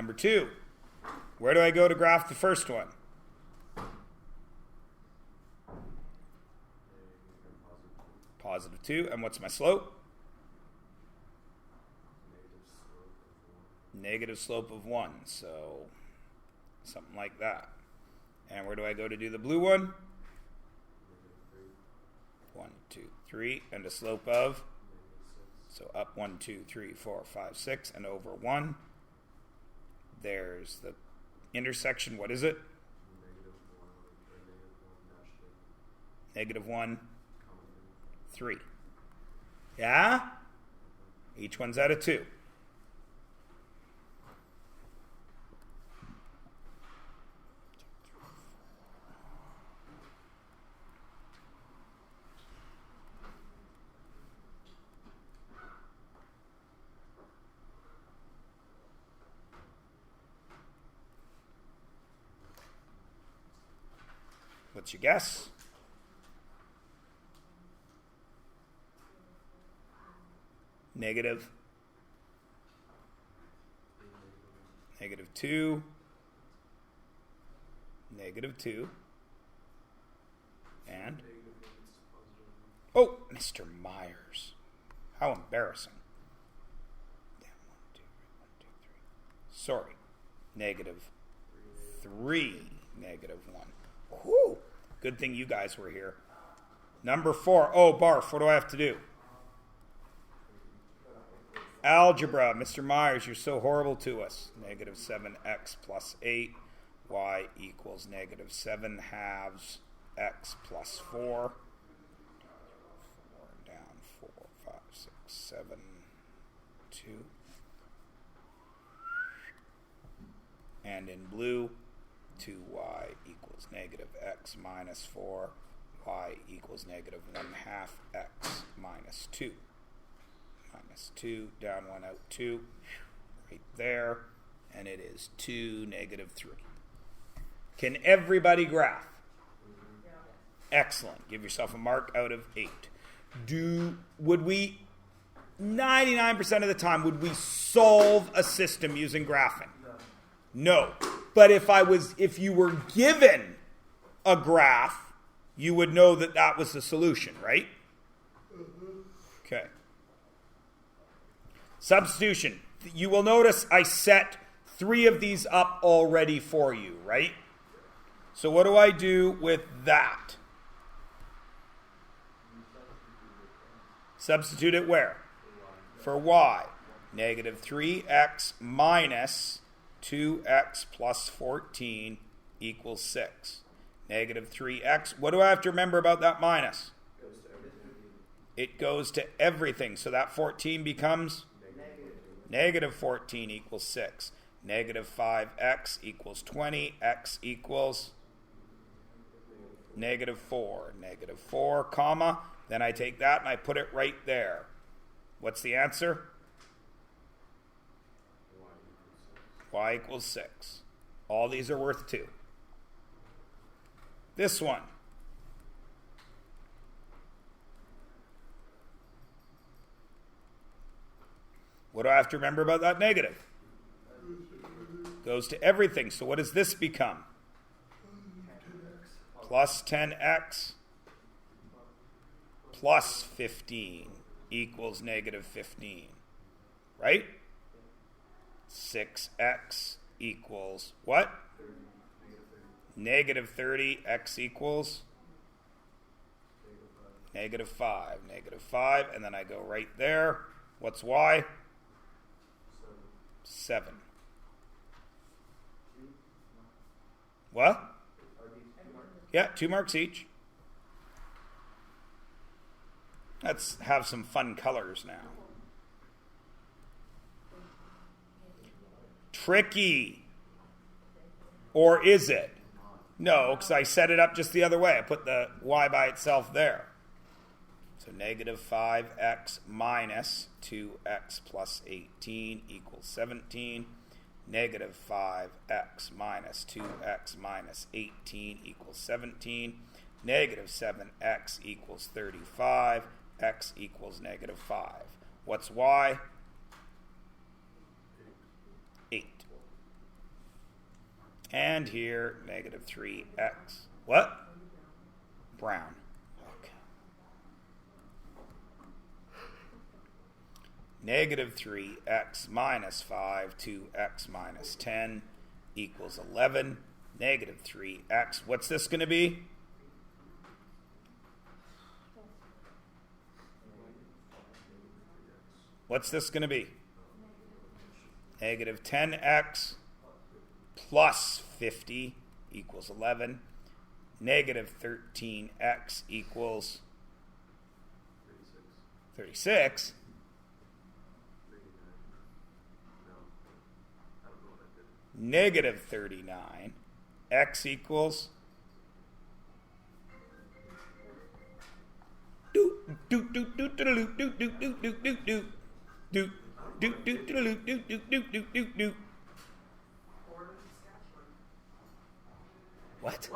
Number 2. Where do I go to graph the first one? Positive 2. And what's my slope? Negative slope of 1. So something like that. And where do I go to do the blue one? 1, 2, 3. And a slope of? So up 1, 2, 3, 4, 5, 6. And over 1. There's the intersection. What is it? Negative 1, 3. Yeah? Each one's out of 2. What's your guess? Negative 2, negative 2, and oh, Mr. Myers, how embarrassing! Damn, 1, 2, 1, 2, 3. Sorry, negative 3, negative 1. Whew. Good thing you guys were here. Number 4. Oh, barf. What do I have to do? Algebra. Mr. Myers, you're so horrible to us. Negative 7x plus 8. Y equals negative 7 halves x plus 4. 4 down. 4, 5, 6, 7, 2. And in blue, 2y equals negative x minus 4. Y equals negative 1 half x minus 2. Minus 2, down 1, out 2. Right there. And it is 2, negative 3. Can everybody graph? Yeah. Excellent. Give yourself a mark out of 8. Would we, 99% of the time, would we solve a system using graphing? No. But if you were given a graph, you would know that that was the solution, right? Okay. Substitution. You will notice I set 3 of these up already for you, right? So what do I do with that? Substitute it where? For y. Negative 3x minus 2x plus 14 equals 6. Negative 3x. What do I have to remember about that minus? It goes to everything. So that 14 becomes? Negative 14 equals 6. Negative 5x equals 20. X equals? Negative 4. Negative 4, comma. Then I take that and I put it right there. What's the answer? Y equals 6. All these are worth 2. This one. What do I have to remember about that negative? Goes to everything. So what does this become? Plus 10x plus 15 equals negative 15. Right? 6x equals what? Negative 30. X equals? Negative 5. Negative 5. And then I go right there. What's y? 7. What? Yeah, 2 marks each. Let's have some fun colors now. Tricky. Or is it? No, because I set it up just the other way. I put the y by itself there. So negative 5x minus 2x plus 18 equals 17. Negative 5x minus 2x minus 18 equals 17. Negative 7x equals 35. X equals negative 5. What's y? 8. And here, negative 3x. What? Brown. Okay. Negative 3x minus 5, 2x minus 10 equals 11. Negative 3x. What's this going to be? What's this going to be? Negative 10x plus 50 equals 11. Negative 13x equals 36. Negative 39. X equals What?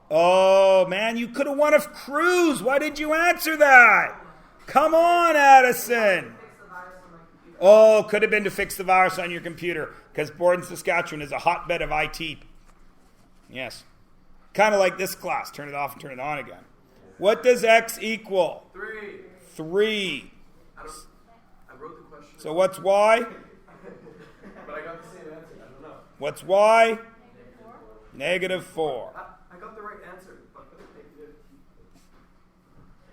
Oh, man, you could have won a cruise. Why did you answer that? Come on, Addison. Oh, could have been to fix the virus on your computer, because Borden, Saskatchewan is a hotbed of IT. Yes. Kind of like this class. Turn it off and turn it on again. What does X equal? 3. I wrote the question. So what's Y? But I got the same answer. I don't know. What's Y? Negative 4. I got the right answer. But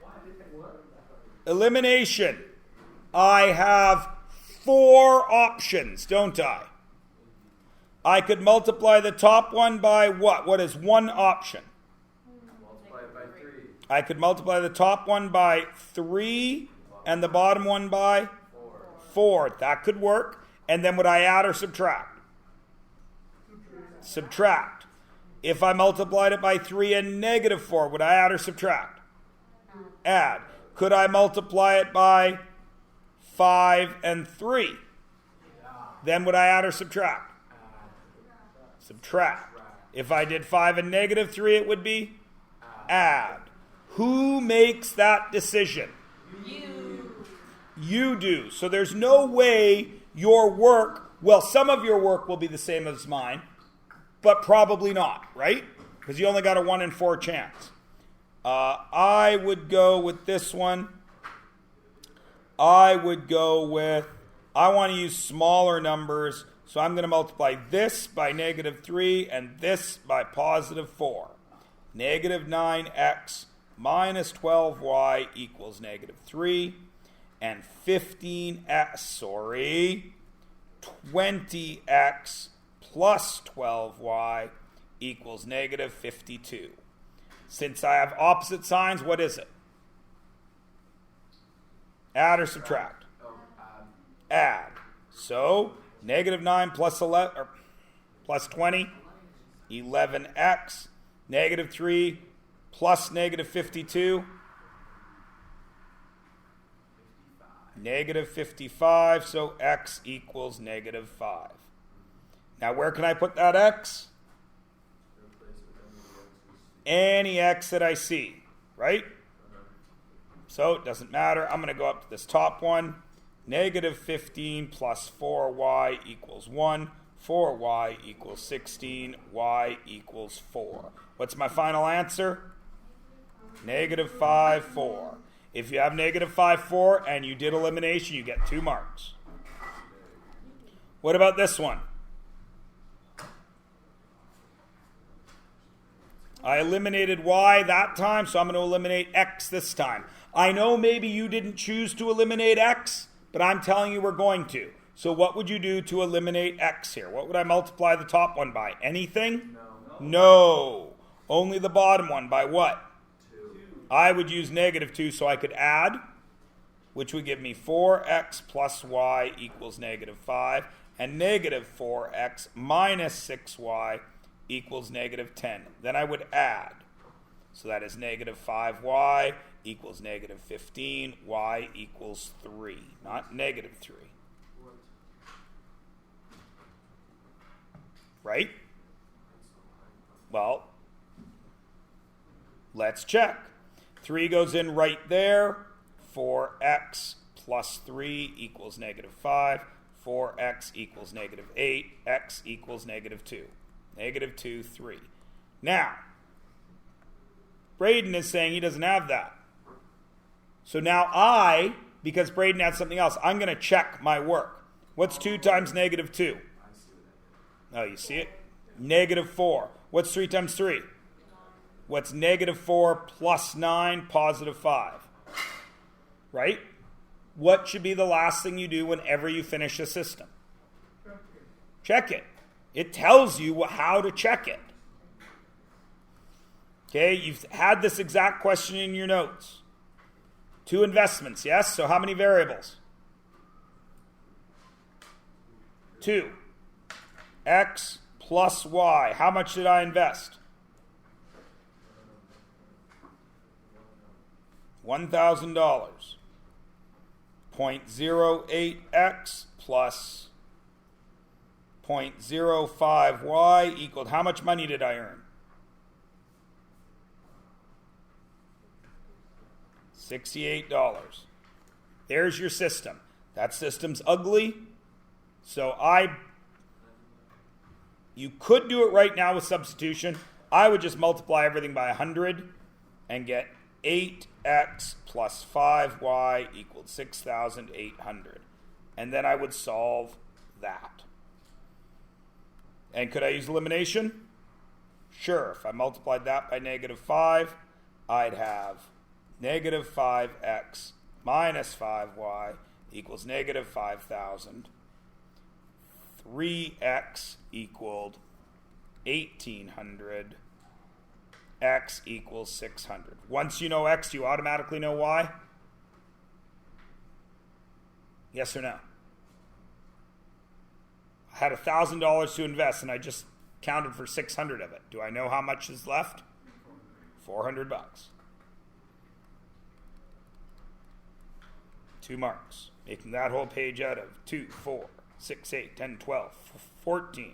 why did I what? Elimination. I have 4 options, don't I? I could multiply the top one by what? What is one option? Multiply it by 3. I could multiply the top one by 3 and the bottom one by 4. That could work. And then would I add or subtract? Subtract. If I multiplied it by 3 and negative 4, would I add or subtract? Add. Could I multiply it by 5 and 3? Then would I add or subtract? Subtract. If I did 5 and negative 3, it would be add. Who makes that decision? You do. So there's no way your work, well, some of your work will be the same as mine, but probably not, right? Because you only got a 1 in 4 chance. I would go with this one. I want to use smaller numbers, so I'm going to multiply this by negative 3 and this by positive 4. Negative 9x minus 12y equals negative 3. And 20x plus 12y equals negative 52. Since I have opposite signs, what is it? Add or subtract? Add. So, negative 9 plus 11, or plus 20, 11x. Negative 3 plus negative 52, negative 55. So, x equals negative 5. Now, where can I put that x? Any x that I see, right? So it doesn't matter. I'm going to go up to this top one. Negative 15 plus 4y equals 1. 4y equals 16. Y equals 4. What's my final answer? Negative 5, 4. If you have negative 5, 4 and you did elimination, you get 2 marks. What about this one? I eliminated y that time, so I'm going to eliminate x this time. I know maybe you didn't choose to eliminate x, but I'm telling you we're going to. So what would you do to eliminate x here? What would I multiply the top one by? Anything? No. Only the bottom one. By what? 2. I would use negative 2 so I could add, which would give me 4x plus y equals negative 5, and negative 4x minus 6y equals negative 10. Then I would add. So that is negative 5y equals negative 15. Y equals 3, not negative 3. Right? Well, let's check. 3 goes in right there. 4x plus 3 equals negative 5. 4x equals negative 8, x equals negative 2. Negative 2, 3. Now, Braden is saying he doesn't have that. So now because Braden had something else, I'm going to check my work. What's 2 times negative 2? Oh, you see it? Negative 4. What's 3 times 3? What's negative 4 plus 9? Positive 5. Right? What should be the last thing you do whenever you finish a system? Check it. It tells you how to check it. Okay, you've had this exact question in your notes. 2 investments, yes? So how many variables? 2. X plus Y. How much did I invest? $1,000. 0.08x plus 0.05y equaled how much money did I earn? $68. There's your system. That system's ugly. So you could do it right now with substitution. I would just multiply everything by 100 and get 8x plus 5y equaled 6,800. And then I would solve that. And could I use elimination? Sure. If I multiplied that by negative 5, I'd have negative 5x minus 5y equals negative 5,000. 3x equaled 1,800. X equals 600. Once you know X, you automatically know Y? Yes or no? I had $1,000 to invest and I just counted for 600 of it. Do I know how much is left? $400. 2 marks. Making that whole page out of 2, 4, 6, 8, 10, 12, 14.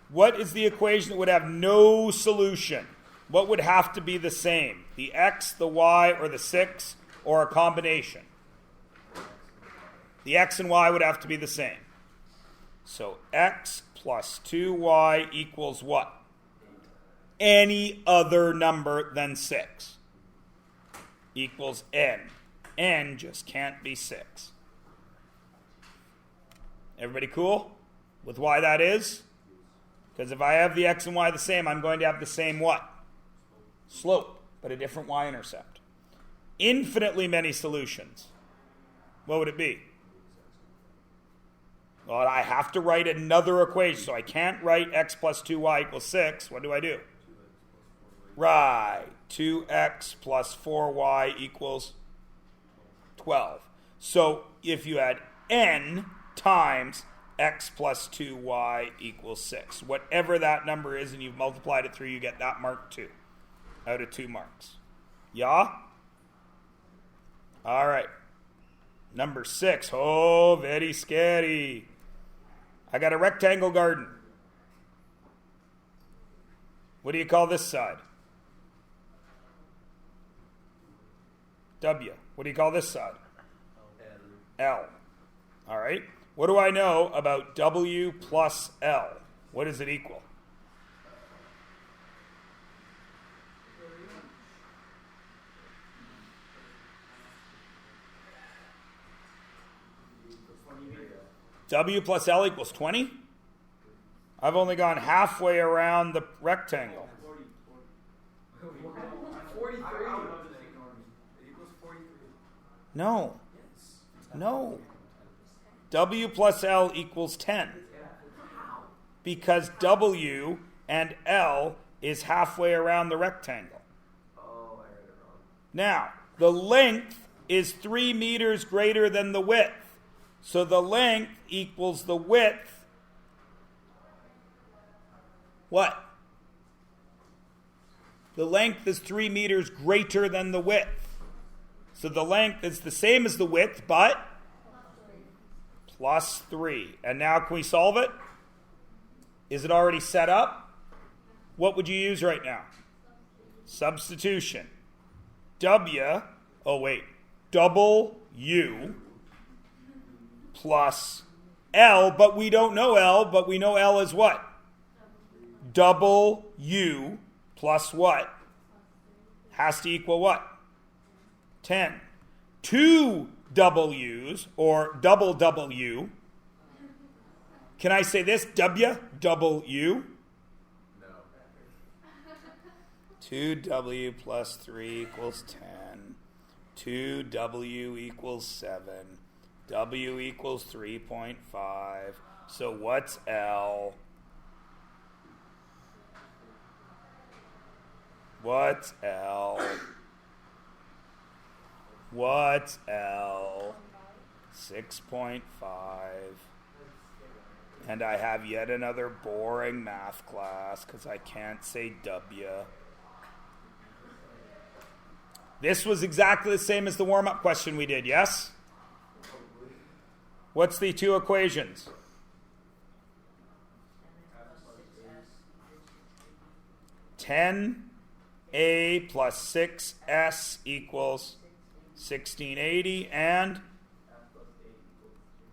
What is the equation that would have no solution? What would have to be the same? The x, the y, or the 6, or a combination? The x and y would have to be the same. So x plus 2y equals what? Any other number than 6 equals n. N just can't be 6. Everybody cool with why that is? Because if I have the x and y the same, I'm going to have the same what? Slope, but a different y-intercept. Infinitely many solutions. What would it be? Well, I have to write another equation, so I can't write x plus 2y equals 6. What do? Right. 2x plus 4y equals 12. So if you had n times x plus 2y equals 6. Whatever that number is and you've multiplied it through, you get that mark too. Out of 2 marks. Yeah? All right. Number 6. Oh, very scary. I got a rectangle garden. What do you call this side? W. What do you call this side? L. All right. What do I know about W plus L? What does it equal? W plus L equals 20? I've only gone halfway around the rectangle. 43. No. No. W plus L equals 10. Because W and L is halfway around the rectangle. Oh, I read it wrong. Now, the length is 3 meters greater than the width. So the length equals the width. What? The length is 3 meters greater than the width. So the length is the same as the width, but plus 3. And now can we solve it? Is it already set up? What would you use right now? Substitution. double U plus L, but we don't know L, but we know L is what? Double U plus what? Has to equal what? 10. 2 W's, or double W. Can I say this? Double U? No. 2W plus 3 equals 10. 2W equals 7. W equals 3.5. So what's L? What's L? What's L? 6.5. And I have yet another boring math class because I can't say W. This was exactly the same as the warm-up question we did, yes? What's the two equations? (10a plus 6s equals 1680) and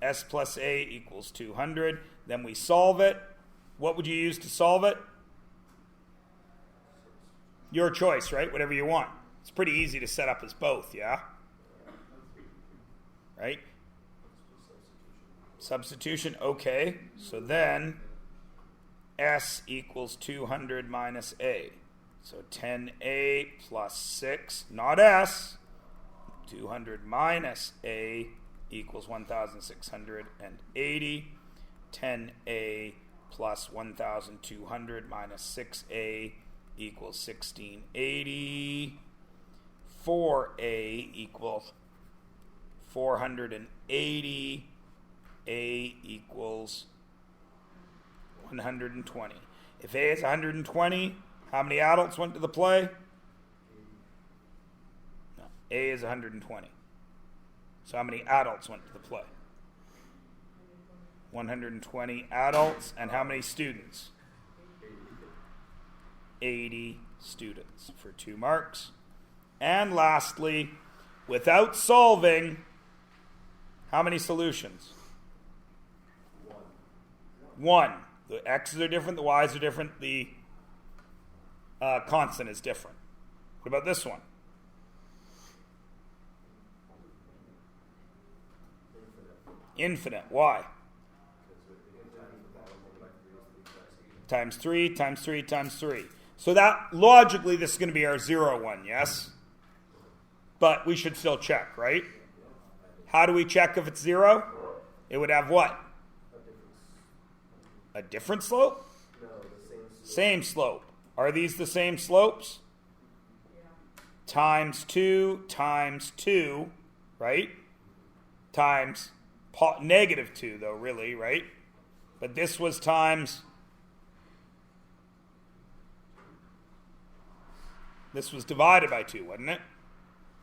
s plus a equals 200. Then we solve it. What would you use to solve it? Your choice, right? Whatever you want. It's pretty easy to set up as both, yeah? Right? Substitution, okay. So then s equals 200 minus a. So 10a plus 6, not s. 200 minus a equals 1,680. 10a plus 1,200 minus 6a equals 1,680. 4a equals 480. A equals 120. If A is 120, how many adults went to the play? No, A is 120. So how many adults went to the play? 120 adults. And how many students? 80 students for 2 marks. And lastly, without solving, how many solutions? 1. The x's are different, the y's are different, the constant is different. What about this one? Infinite. Why? Times 3, times 3, times 3. So that, logically, this is going to be our 0 one, yes? But we should still check, right? How do we check if it's 0? It would have what? A different slope? No, the same slope. Are these the same slopes? Yeah. Times 2, right? Times negative 2, though, really, right? But this was times... This was divided by 2, wasn't it?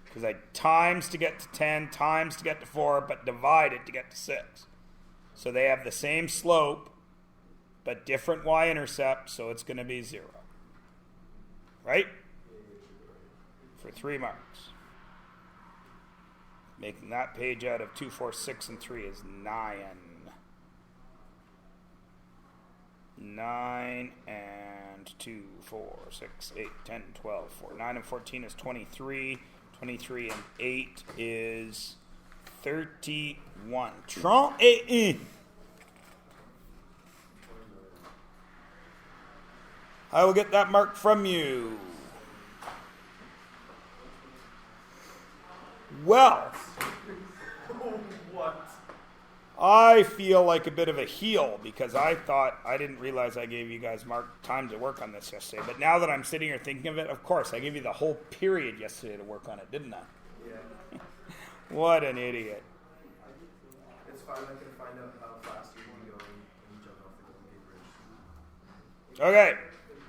Because I times to get to 10, times to get to 4, but divided to get to 6. So they have the same slope, but different y-intercept, so it's going to be 0. Right? For 3 marks. Making that page out of 2, 4, 6, and 3 is 9. 9 and 2, 4, 6, 8, 10, 12, 4. 9 and 14 is 23. 23 and 8 is 31. 31. I will get that mark from you. Well, What? I feel like a bit of a heel because I didn't realize I gave you guys time to work on this yesterday. But now that I'm sitting here thinking of it, of course, I gave you the whole period yesterday to work on it, didn't I? Yeah. What an idiot. It's fine. I can find out how fast you can go and jump off the Golden Gate Bridge. Okay.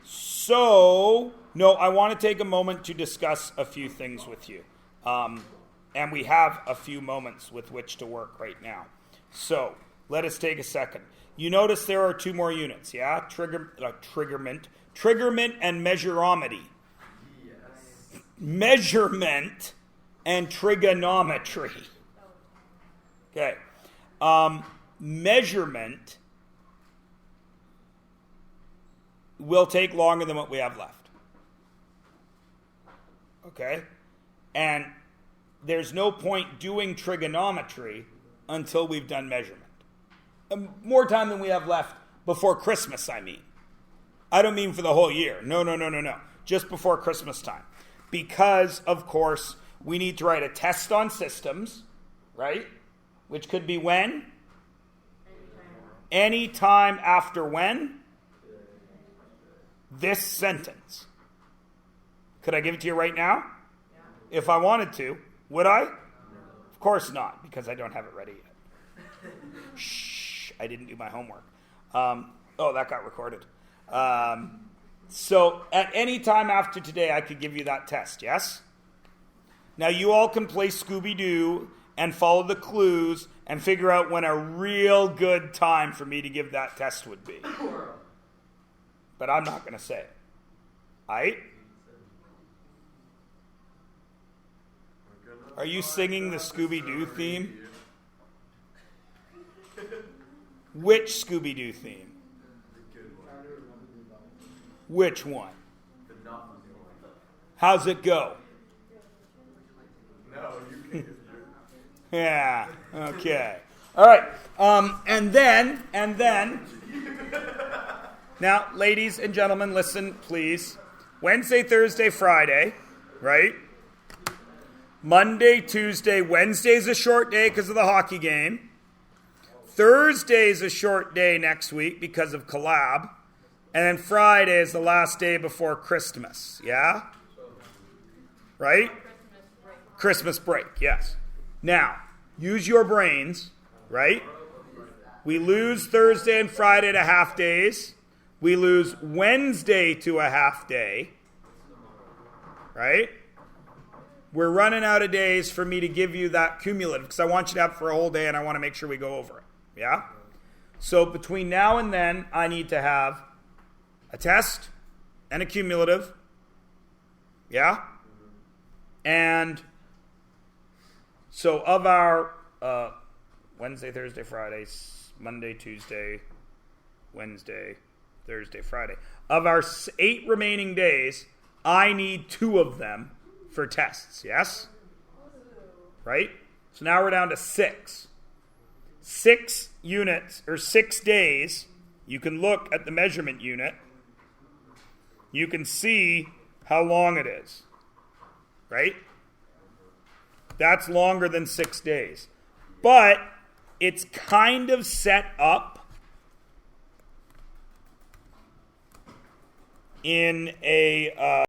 So, no, I want to take a moment to discuss a few things with you. And we have a few moments with which to work right now. So, let us take a second. You notice there are 2 more units, yeah? Triggerment and measurometry. Yes. measurement and trigonometry. Okay. Measurement will take longer than what we have left. Okay? And there's no point doing trigonometry until we've done measurement. More time than we have left before Christmas, I mean. I don't mean for the whole year. No. Just before Christmas time. Because, of course, we need to write a test on systems, right? Which could be when? Any time after when? This sentence. Could I give it to you right now? Yeah. If I wanted to. Would I? No. Of course not, because I don't have it ready yet. Shh, I didn't do my homework. That got recorded. So at any time after today, I could give you that test, yes? Now you all can play Scooby-Doo and follow the clues and figure out when a real good time for me to give that test would be. But I'm not going to say it. Aight? Are you singing the Scooby-Doo theme? Which Scooby-Doo theme? Which one? How's it go? No, you can. Yeah, okay. All right. And then, now, ladies and gentlemen, listen, please. Wednesday, Thursday, Friday, right? Monday, Tuesday, Wednesday's a short day because of the hockey game. Thursday's a short day next week because of collab. And then Friday is the last day before Christmas, yeah? Right? Christmas break, yes. Now, use your brains, right? We lose Thursday and Friday to half days. We lose Wednesday to a half day, right? We're running out of days for me to give you that cumulative because I want you to have it for a whole day and I want to make sure we go over it, yeah? So between now and then, I need to have a test and a cumulative, yeah? And so of our Wednesday, Thursday, Friday, Monday, Tuesday, Wednesday, Thursday, Friday. Of our 8 remaining days, I need 2 of them for tests, yes? Right? So now we're down to 6. 6 units, or 6 days. You can look at the measurement unit. You can see how long it is. Right? That's longer than 6 days. But it's kind of set up in a